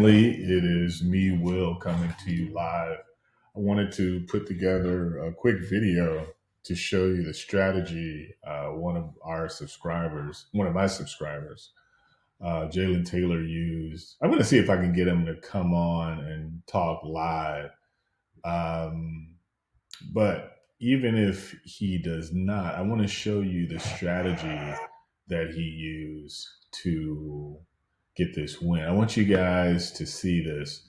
family. It is me, Will, coming to you live. I wanted to put together a quick video to show you the strategy one of my subscribers, Jalen Taylor, used. I'm going to see if I can get him to come on and talk live. Um, but even if he does not, I want to show you the strategy that he used to get this win. I want you guys to see this.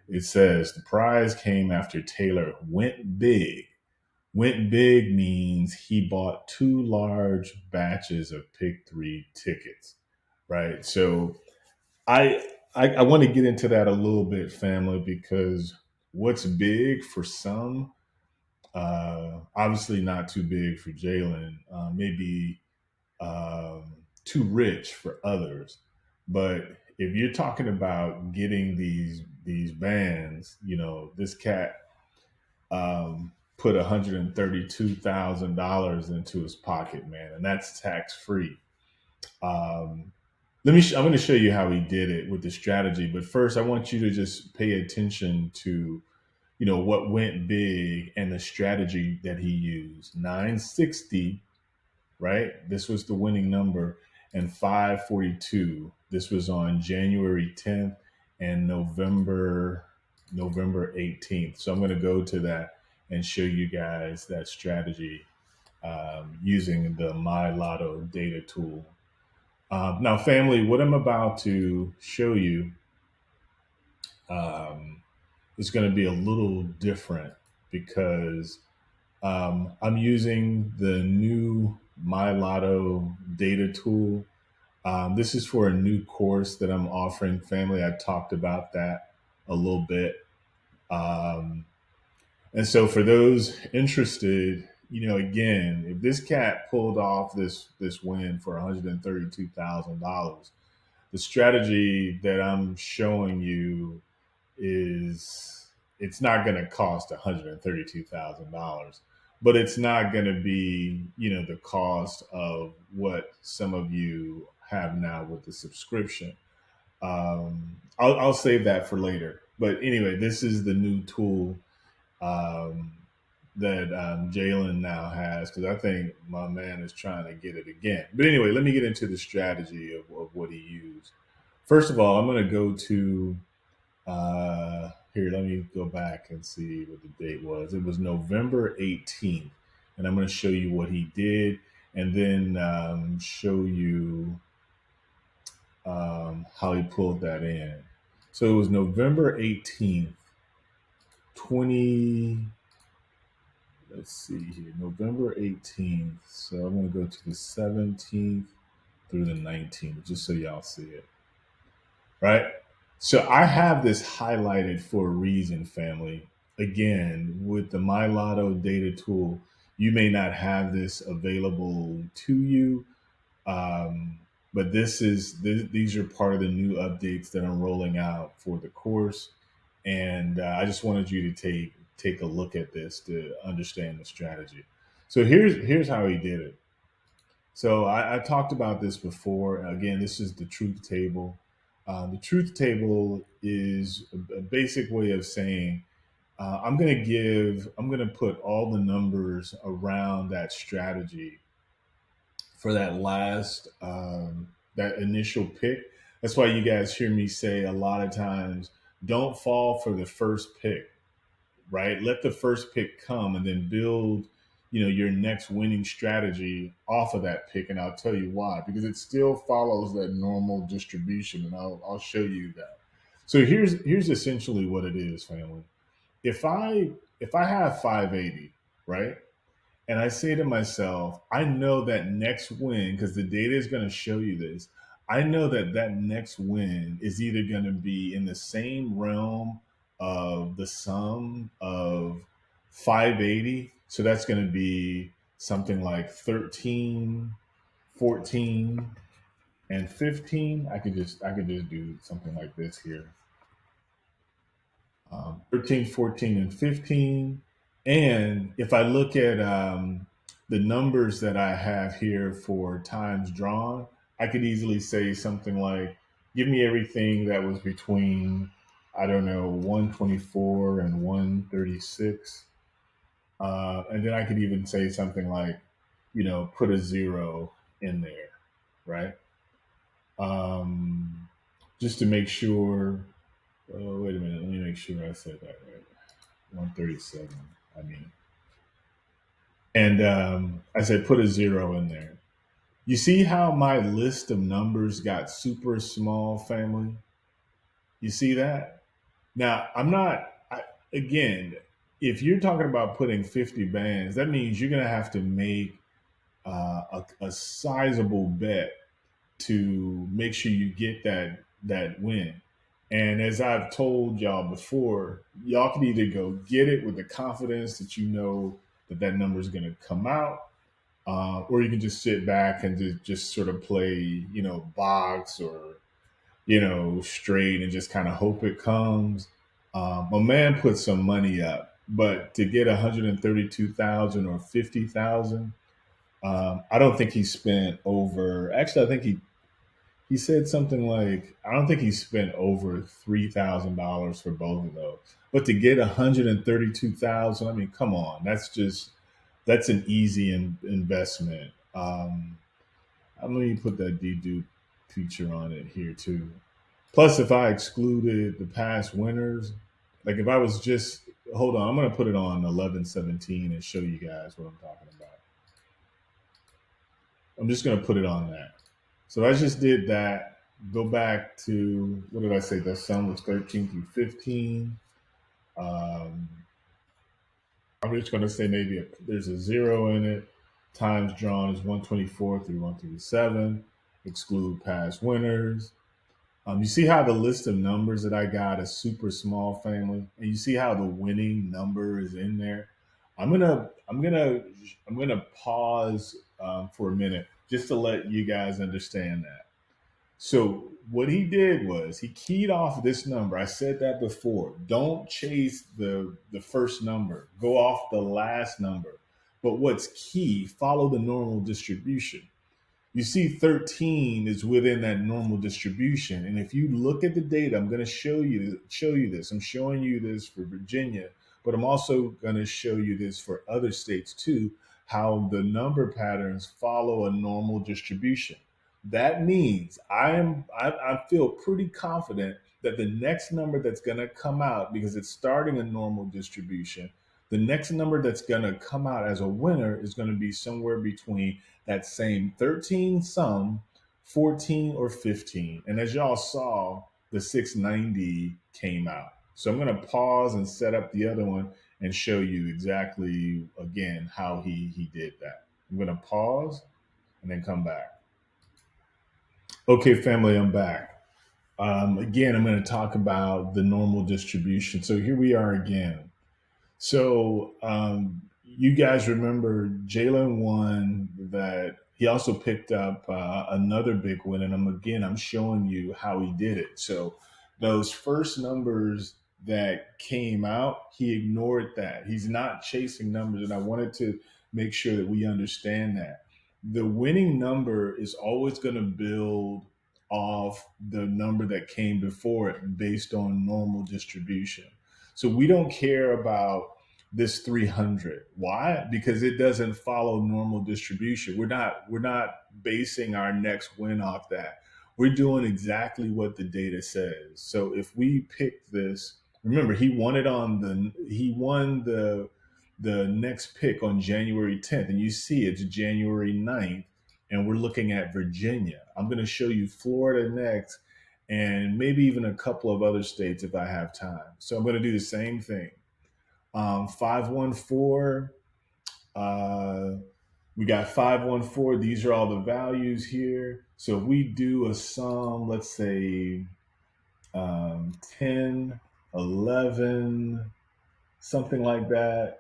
It says the prize came after Taylor went big. Went big means he bought two large batches of pick three tickets, right? So I want to get into that a little bit, family, because what's big for some, obviously not too big for Jalen, maybe too rich for others. But if you're talking about getting these bands, this cat put $132,000 into his pocket, man, and that's tax free. Um, I'm going to show you how he did it with the strategy, but first, I want you to just pay attention to what went big and the strategy that he used. 960, right? This was the winning number, and 542. This was on January 10th and November 18th. So I'm going to go to that and show you guys that strategy using the My Lotto data tool. Now, family, what I'm about to show you um, is going to be a little different because I'm using the new My Lotto data tool. This is for a new course that I'm offering, family. I talked about that a little bit. Um, and so for those interested, again, if this cat pulled off this win for $132,000, the strategy that I'm showing you is it's not going to cost $132,000, but it's not going to be, the cost of what some of you have now with the subscription. I'll save that for later. But anyway, this is the new tool um, that Jalen now has because I think my man is trying to get it again. But anyway, let me get into the strategy of what he used. First of all, I'm going to go to here, let me go back and see what the date was. It was November 18th. And I'm going to show you what he did and then show you how he pulled that in. So it was November 18th, 20. Let's see here, November 18th. So I'm going to go to the 17th through the 19th, just so y'all see it. Right? So I have this highlighted for a reason, family. Again, with the My Lotto data tool, you may not have this available to you, but these are part of the new updates that I'm rolling out for the course, and I just wanted you to take a look at this to understand the strategy. So here's how he did it. So I talked about this before. Again, this is the truth table. The truth table is a basic way of saying I'm going to put all the numbers around that strategy for that initial pick. That's why you guys hear me say a lot of times, don't fall for the first pick, right? Let the first pick come and then build, your next winning strategy off of that pick. And I'll tell you why, because it still follows that normal distribution. And I'll show you that. So here's essentially what it is, family. If I have 580, right? And I say to myself, I know that next win, because the data is going to show you this. I know that next win is either going to be in the same realm of the sum of 580. So that's going to be something like 13, 14, and 15. I could just do something like this here. 13, 14, and 15. And if I look at the numbers that I have here for times drawn, I could easily say something like, give me everything that was between I don't know, 124 and 136. And then I could even say something like, put a zero in there, right? Um, just to make sure. Oh, wait a minute. Let me make sure I said that right. 137. I mean, and I said put a zero in there. You see how my list of numbers got super small, family? You see that? Now, I'm not, again, if you're talking about putting 50 bands, that means you're going to have to make a sizable bet to make sure you get that win. And as I've told y'all before, y'all can either go get it with the confidence that you know that number is going to come out, or you can just sit back and just sort of play, box or straight and just kind of hope it comes. My man put some money up, but to get 132,000 or 50,000, I don't think he spent over. Actually, I think he said something like, I don't think he spent over $3,000 for both of those. But to get 132,000, I mean, come on, that's an easy investment. I'm going to put that dedupe feature on it here too. Plus, if I excluded the past winners, like if I was just, hold on, I'm going to put it on 1117 and show you guys what I'm talking about. I'm just going to put it on that. So I just did that. Go back to, what did I say? That sum was 13 through 15. Um, I'm just going to say maybe there's a zero in it. Times drawn is 124 through 137. Exclude past winners. You see how the list of numbers that I got is super small, family, and you see how the winning number is in there. I'm gonna pause for a minute just to let you guys understand that. So what he did was he keyed off this number. I said that before. Don't chase the first number. Go off the last number. But what's key? Follow the normal distribution. You see 13 is within that normal distribution. And if you look at the data, I'm going to show you this. I'm showing you this for Virginia, but I'm also going to show you this for other states too, how the number patterns follow a normal distribution. That means I feel pretty confident that the next number that's going to come out, because it's starting a normal distribution, the next number that's going to come out as a winner is going to be somewhere between that same 13 sum, 14 or 15. And as y'all saw, the 690 came out. So I'm going to pause and set up the other one and show you exactly, again, how he did that. I'm going to pause and then come back. Okay, family, I'm back. Again, I'm going to talk about the normal distribution. So here we are again. So you guys remember Jalen won that. He also picked up another big win, and I'm showing you how he did it. So those first numbers that came out, he ignored that. He's not chasing numbers, and I wanted to make sure that we understand that the winning number is always going to build off the number that came before it based on normal distribution. So we don't care about this 300. Why? Because it doesn't follow normal distribution. We're not basing our next win off that. We're doing exactly what the data says. So if we pick this, remember he won the next pick on January 10th, and you see it's January 9th, and we're looking at Virginia. I'm going to show you Florida next, and maybe even a couple of other states if I have time. So I'm going to do the same thing. 514. We got 514. These are all the values here. So if we do a sum, let's say 10, 11, something like that.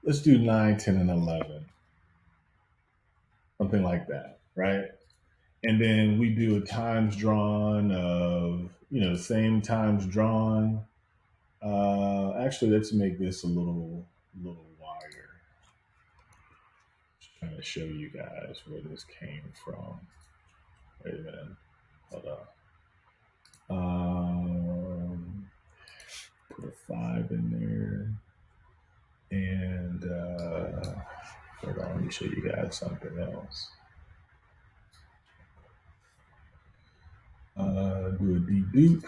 Let's do 9, 10, and 11, something like that, right? And then we do a times drawn of, the same times drawn. Actually, let's make this a little wider. Just trying to show you guys where this came from. Wait a minute. Hold on. 5 in there. And hold on, let me show you guys something else. Do a dedupe.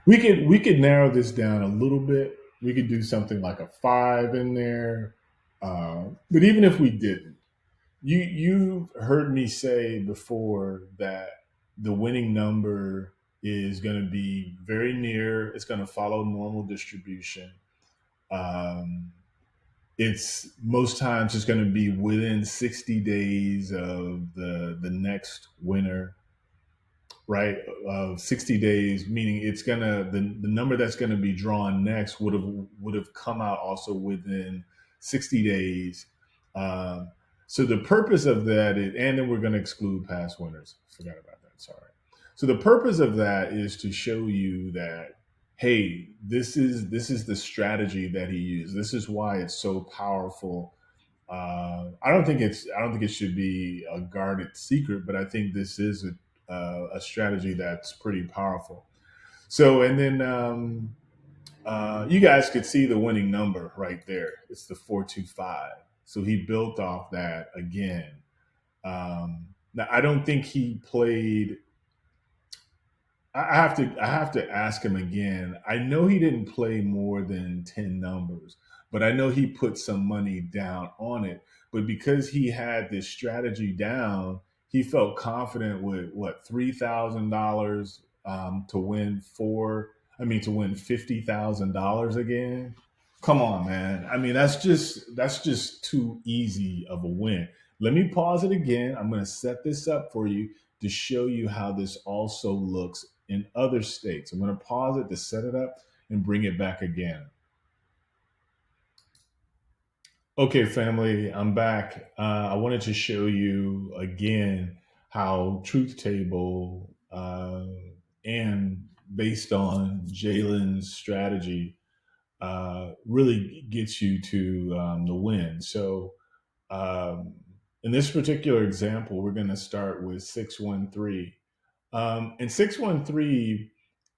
We could narrow this down a little bit. We could do something like a 5 in there. But even if we didn't, you heard me say before that the winning number is going to be very near. It's going to follow normal distribution. Um, it's most times it's going to be within 60 days of the next winner, right? Of 60 days, meaning it's gonna the number that's going to be drawn next would have come out also within 60 days. um, so the purpose of that is, and then we're going to exclude past winners. Forgot about that, sorry. So the purpose of that is to show you that, hey, this is the strategy that he used. This is why it's so powerful. I don't think it should be a guarded secret, but I think this is a strategy that's pretty powerful. So, and then you guys could see the winning number right there. It's the 425. So he built off that again. Now I don't think he played. I have to ask him again. I know he didn't play more than 10 numbers, but I know he put some money down on it. But because he had this strategy down, he felt confident with what, $3,000 to win four. I mean, to win $50,000 again. Come on, man. I mean, that's just too easy of a win. Let me pause it again. I'm going to set this up for you to show you how this also looks in other states. I'm going to pause it to set it up and bring it back again. Okay, family, I'm back. I wanted to show you again how Truth Table and based on Jalen's strategy really gets you to the win. So um, in this particular example, we're going to start with 613. And 613,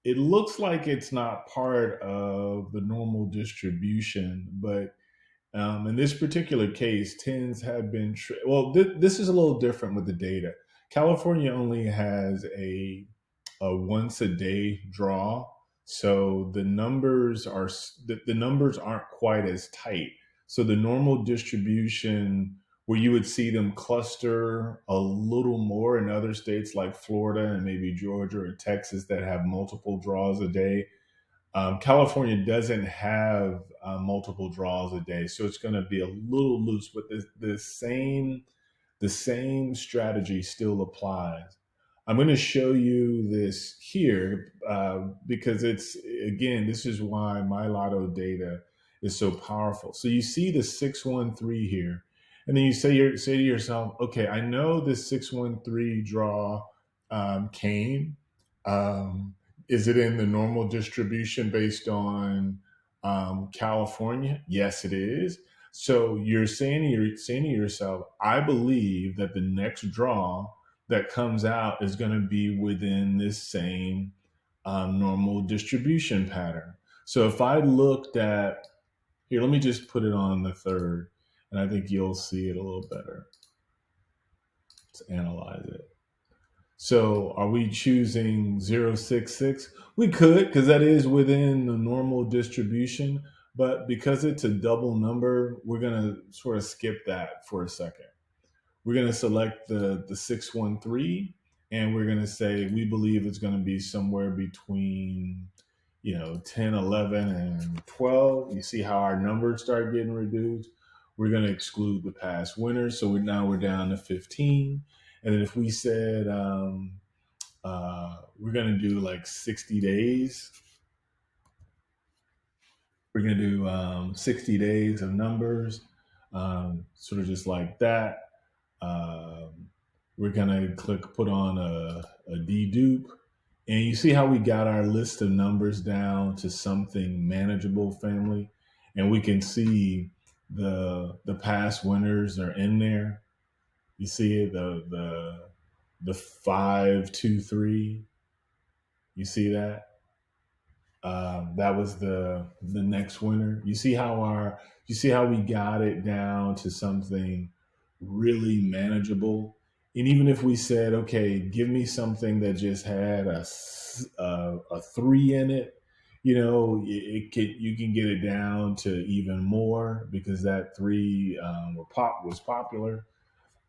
it looks like it's not part of the normal distribution, but in this particular case, tens have been, well, this is a little different with the data. California only has a once a day draw. So the numbers aren't quite as tight. So the normal distribution where you would see them cluster a little more in other states like Florida and maybe Georgia or Texas that have multiple draws a day. California doesn't have multiple draws a day, so it's going to be a little loose, but the same strategy still applies. I'm going to show you this here because it's, again, this is why my lotto data is so powerful. So you see the 613 here, and then you say to yourself, okay, I know this 613 draw came. Um, is it in the normal distribution based on California? Yes, it is. So you're saying to yourself, I believe that the next draw that comes out is going to be within this same normal distribution pattern. So if I looked at here, let me just put it on the third, and I think you'll see it a little better. Let's analyze it. So are we choosing 066? We could, because that is within the normal distribution. But because it's a double number, we're going to sort of skip that for a second. We're going to select the 613, and we're going to say we believe it's going to be somewhere between 10, 11, and 12. You see how our numbers start getting reduced. We're going to exclude the past winners, so we're down to 15. And then if we said we're going to do like 60 days, we're going to do 60 days of numbers, sort of just like that. Um, we're gonna click put on a dedupe, and you see how we got our list of numbers down to something manageable, family, and we can see the past winners are in there. You see it, the 523. You see that? That was the next winner. You see how we got it down to something really manageable. And even if we said, okay, give me something that just had a three in it, you can get it down to even more because that three was popular.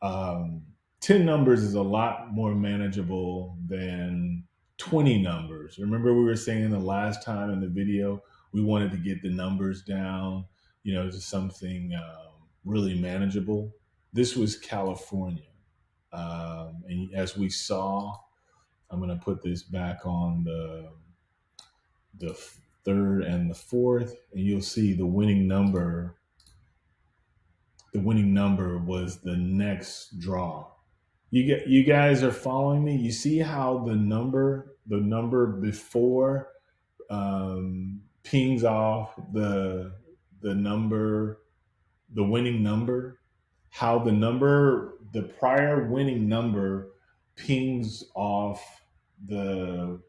um, 10 numbers is a lot more manageable than 20 numbers. Remember, we were saying the last time in the video, we wanted to get the numbers down, to something really manageable. This was California. And as we saw, I'm going to put this back on the third and the fourth, and you'll see the winning number was the next draw. You guys are following me. You see how the number before pings off the winning number. How the prior winning number pings off the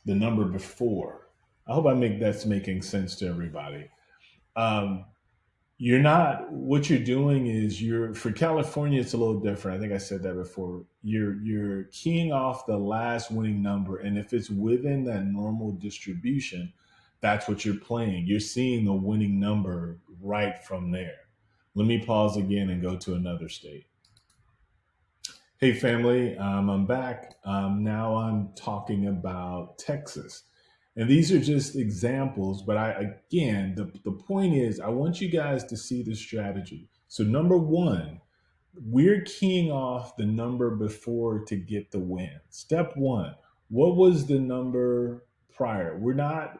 the number before. I hope that's making sense to everybody. Um, you're not what you're doing is you're for California it's a little different. I think I said that before. You're keying off the last winning number, and if it's within that normal distribution, that's what you're playing. You're seeing the winning number right from there. Let me pause again and go to another state. Hey, family, I'm back. Now I'm talking about Texas. And these are just examples, but the point is, I want you guys to see the strategy. So, number one, we're keying off the number before to get the win. Step one, what was the number prior? We're not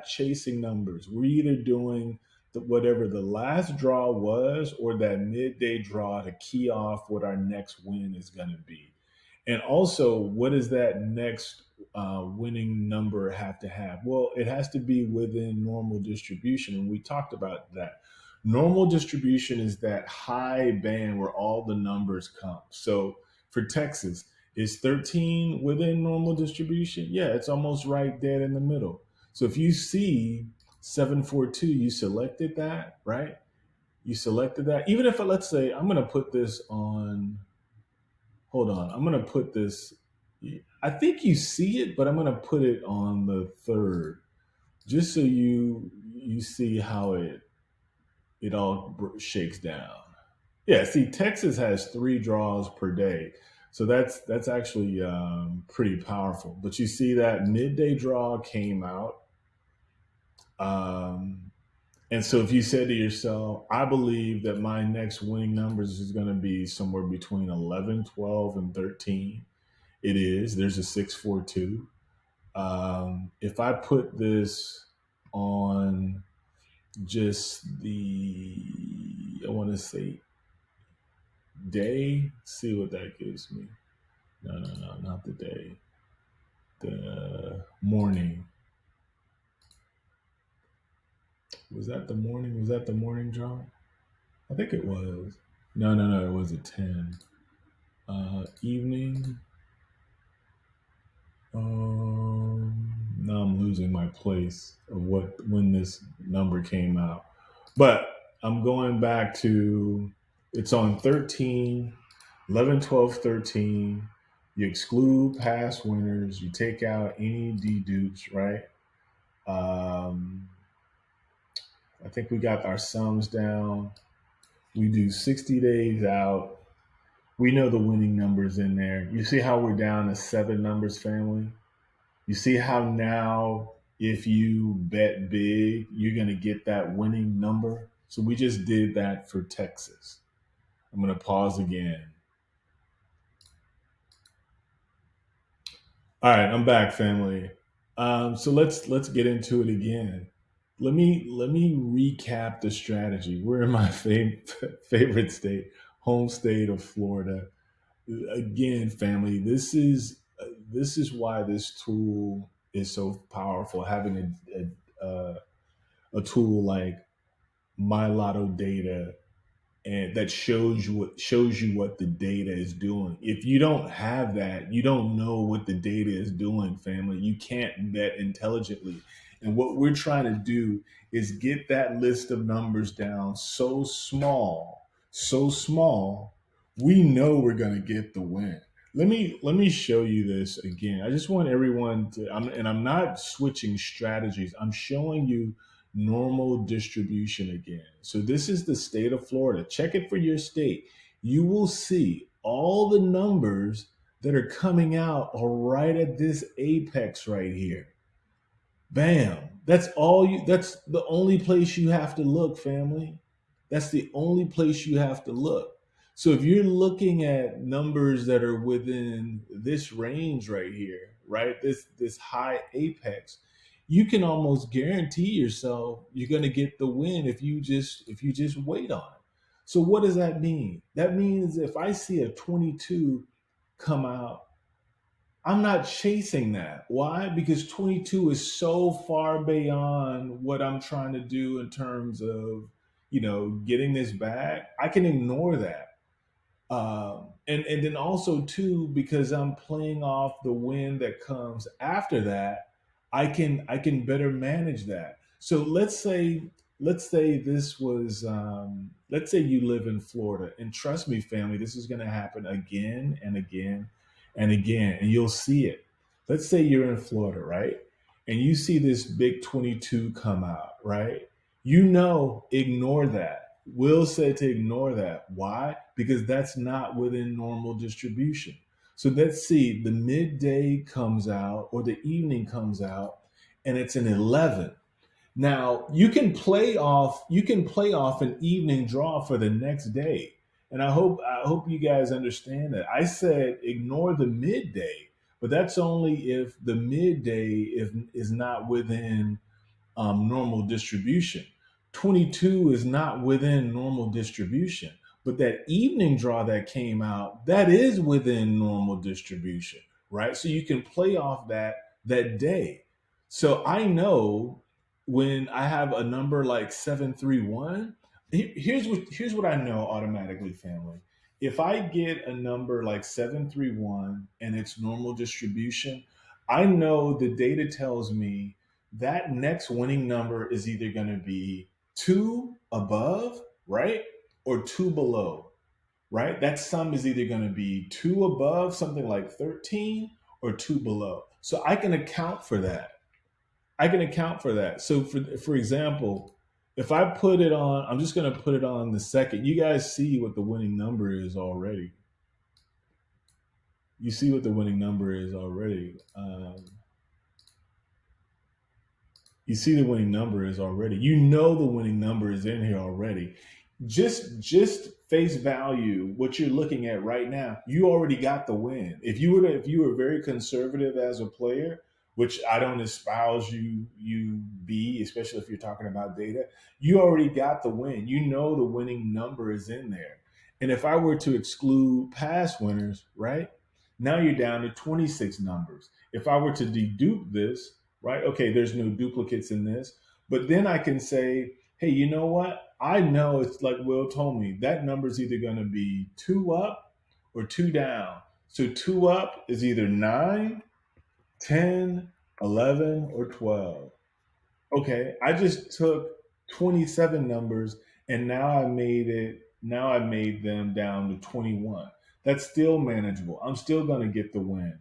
chasing numbers. We're either doing whatever the last draw was or that midday draw to key off what our next win is going to be. And also, what does that next winning number have to have? Well, it has to be within normal distribution. And we talked about that. Normal distribution is that high band where all the numbers come. So for Texas, is 13 within normal distribution? Yeah, it's almost right dead in the middle. So if you see 742, you selected that, right? You selected that. Even if, let's say, I'm going to put this on, hold on, I'm going to put this, I think you see it, but I'm going to put it on the third just so you see how it all shakes down. Yeah, see, Texas has three draws per day, so that's actually pretty powerful. But you see that midday draw came out, um, and so if you said to yourself, "I believe that my next winning numbers is going to be somewhere between 11, 12, and 13," it is. There's a 642. If I put this on just I want to say day. See what that gives me. No, no, no, not the day. The morning. Was that the morning? Was that the morning draw? I think it was. No, no, no. It was a 10. Evening. Now I'm losing my place of when this number came out. But I'm going back to it's on 13, 11, 12, 13. You exclude past winners. You take out any dedupes, right? Um, I think we got our sums down. We do 60 days out. We know the winning numbers in there. You see how we're down to 7 numbers, family? You see how now, if you bet big, you're going to get that winning number? So we just did that for Texas. I'm going to pause again. All right, I'm back, family. So let's get into it again. Let me recap the strategy. We're in my favorite state, home state of Florida. Again, family, this is why this tool is so powerful. Having a tool like My Lotto Data and that shows you what the data is doing. If you don't have that, you don't know what the data is doing, family. You can't bet intelligently. And what we're trying to do is get that list of numbers down so small, we know we're going to get the win. Let me show you this again. I just want everyone to, and I'm not switching strategies. I'm showing you normal distribution again. So this is the state of Florida. Check it for your state. You will see all the numbers that are coming out are right at this apex right here. Bam. That's the only place you have to look, family. That's the only place you have to look. So if you're looking at numbers that are within this range right here, right? This high apex, you can almost guarantee yourself you're going to get the win if you just wait on it. So what does that mean? That means if I see a 22 come out, I'm not chasing that. Why? Because 22 is so far beyond what I'm trying to do in terms of, getting this back. I can ignore that. And then also too, because I'm playing off the win that comes after that, I can better manage that. So let's say this was let's say you live in Florida, and trust me, family, this is going to happen again and again and again, and you'll see it. Let's say you're in Florida, right? And you see this big 22 come out, right? Ignore that. Will said to ignore that. Why? Because that's not within normal distribution. So let's see, the midday comes out or the evening comes out and it's an 11. Now, you can play off an evening draw for the next day. And I hope you guys understand that. I said ignore the midday, but that's only if the midday is not within normal distribution. 22 is not within normal distribution, but that evening draw that came out, that is within normal distribution, right? So you can play off that day. So I know when I have a number like 731, here's what I know automatically, family. If I get a number like 731 and it's normal distribution, I know the data tells me that next winning number is either going to be two above, right? Or two below, right? That sum is either going to be two above, something like 13, or two below. So I can account for that. I can account for that. So for example, if I put it on, I'm just going to put it on the second. You guys see what the winning number is already. You see what the winning number is already. You see the winning number is already. You know the winning number is in here already. Just face value what you're looking at right now. You already got the win. If you were very conservative as a player, which I don't espouse you be, especially if you're talking about data, you already got the win. You know the winning number is in there. And if I were to exclude past winners, right? Now you're down to 26 numbers. If I were to dedupe this, right? Okay, there's no duplicates in this. But then I can say, hey, you know what? I know it's like Will told me that number is either going to be two up or two down. So two up is either 9, 10, 11, or 12. Okay, I just took 27 numbers and now I made them down to 21. That's still manageable. I'm still going to get the win.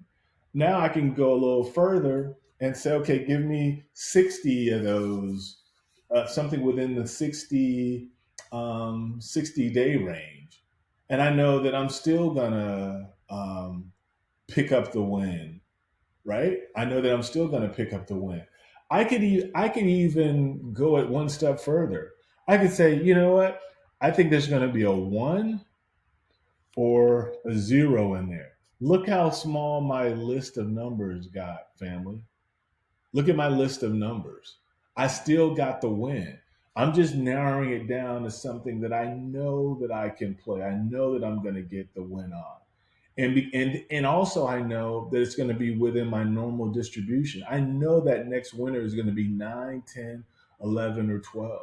Now I can go a little further and say, okay, give me 60 of those, something within the 60-day range. And I know that I'm still going to pick up the win, right? I know that I'm still going to pick up the win. I could even go it one step further. I could say, you know what? I think there's going to be a 1 or a 0 in there. Look how small my list of numbers got, family. Look at my list of numbers. I still got the win. I'm just narrowing it down to something that I know that I can play. I know that I'm going to get the win on. And also I know that it's going to be within my normal distribution. I know that next winner is going to be 9, 10, 11, or 12,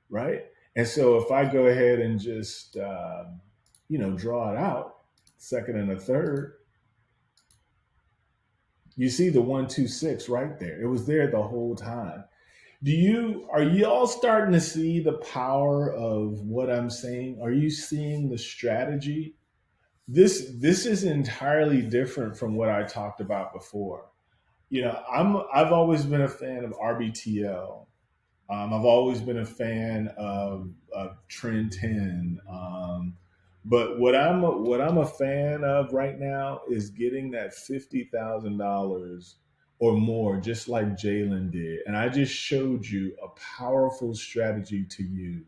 right? And so if I go ahead and just, draw it out, second and a third, you see the 126 right there. It was there the whole time. Are you all starting to see the power of what I'm saying? Are you seeing the strategy? This is entirely different from what I talked about before. I've always been a fan of RBTL. I've always been a fan of Trend 10. But what I'm a fan of right now is getting that $50,000 or more, just like Jalen did. And I just showed you a powerful strategy to use.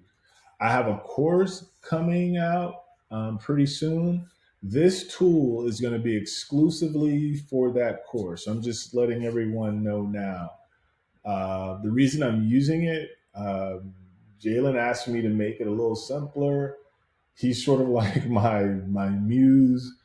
I have a course coming out pretty soon. This tool is going to be exclusively for that course. I'm just letting everyone know now. The reason I'm using it, Jalen asked me to make it a little simpler. He's sort of like my muse,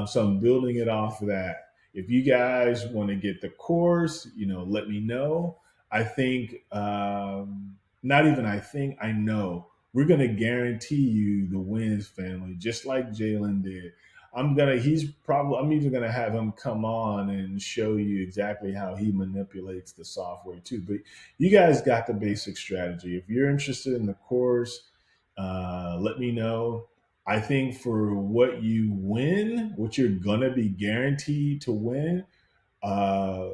so I'm building it off of that. If you guys want to get the course, let me know. I think, not even I think, I know we're going to guarantee you the wins, family, just like Jalen did. I'm even gonna have him come on and show you exactly how he manipulates the software too. But you guys got the basic strategy. If you're interested in the course, let me know. I think for what you win, what you're gonna be guaranteed to win, uh,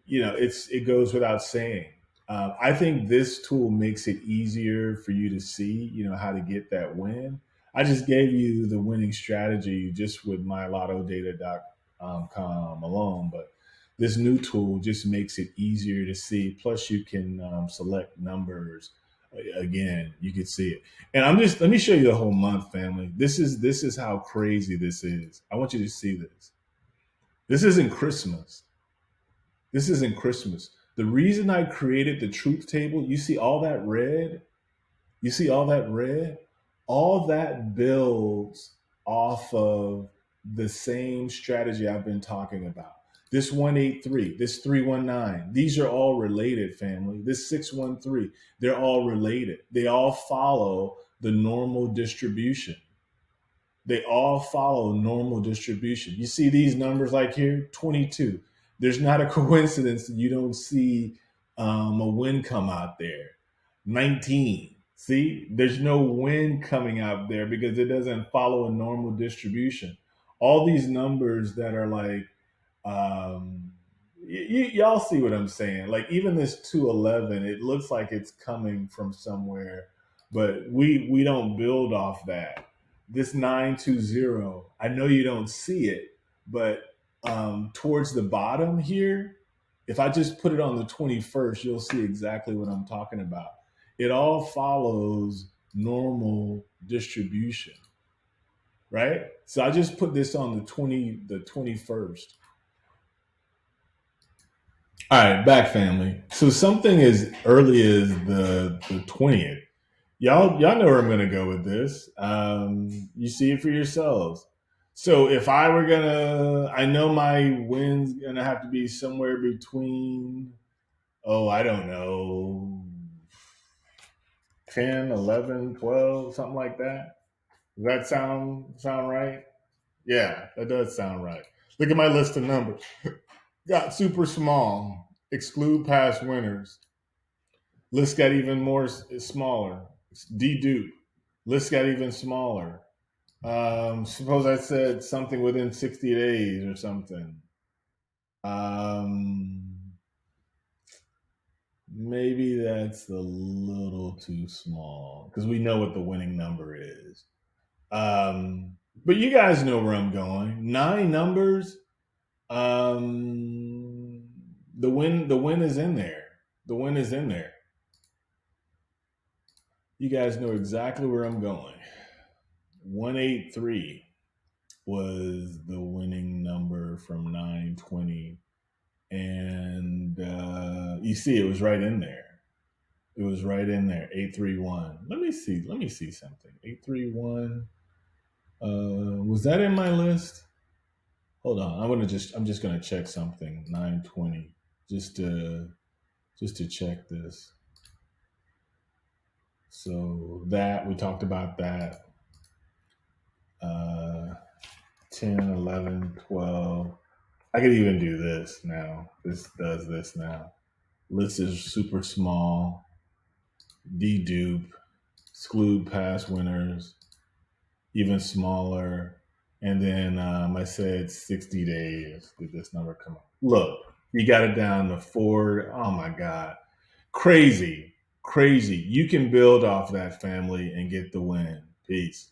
it goes without saying. I think this tool makes it easier for you to see, how to get that win. I just gave you the winning strategy just with mylottodata.com alone, but this new tool just makes it easier to see. Plus, you can select numbers. Again, you can see it. And let me show you the whole month, family. This is how crazy this is. I want you to see this. This isn't Christmas. This isn't Christmas. The reason I created the truth table, you see all that red? You see all that red? All that builds off of the same strategy I've been talking about. This 183, this 319, these are all related, family. This 613, they're all related. They all follow the normal distribution. They all follow normal distribution. You see these numbers like here, 22. There's not a coincidence that you don't see a win come out there. 19. See, there's no win coming out there because it doesn't follow a normal distribution. All these numbers that are like, y'all see what I'm saying? Like even this 211, it looks like it's coming from somewhere, but we don't build off that. This 920, I know you don't see it, but towards the bottom here, if I just put it on the 21st, you'll see exactly what I'm talking about. It all follows normal distribution, right? So I just put this on the 21st. All right, back family. So something as early as the 20th. Y'all know where I'm gonna go with this. You see it for yourselves. So if I were gonna, I know my win's gonna have to be somewhere between, I don't know, 10, 11, 12, something like that. Does that sound right? Yeah, that does sound right. Look at my list of numbers. Got super small. Exclude past winners. List got even more smaller. Dedupe. List got even smaller. Suppose I said something within 60 days or something. Um, Maybe that's a little too small because we know what the winning number is. But you guys know where I'm going. 9 numbers. The win is in there. The win is in there. You guys know exactly where I'm going. 183 was the winning number from 920. And you see, it was right in there. It was right in there. 831. Let me see. Let me see something. 831. Was that in my list? Hold on. I'm just gonna check something. 920. Just to check this. So that we talked about that. Uh, 10, 11, 12. I could even do this now. This does this now. List is super small. Dedupe. Exclude past winners. Even smaller. And then I said 60 days. Did this number come up? Look, you got it down to 4. Oh my God. Crazy. Crazy. You can build off that, family, and get the win. Peace.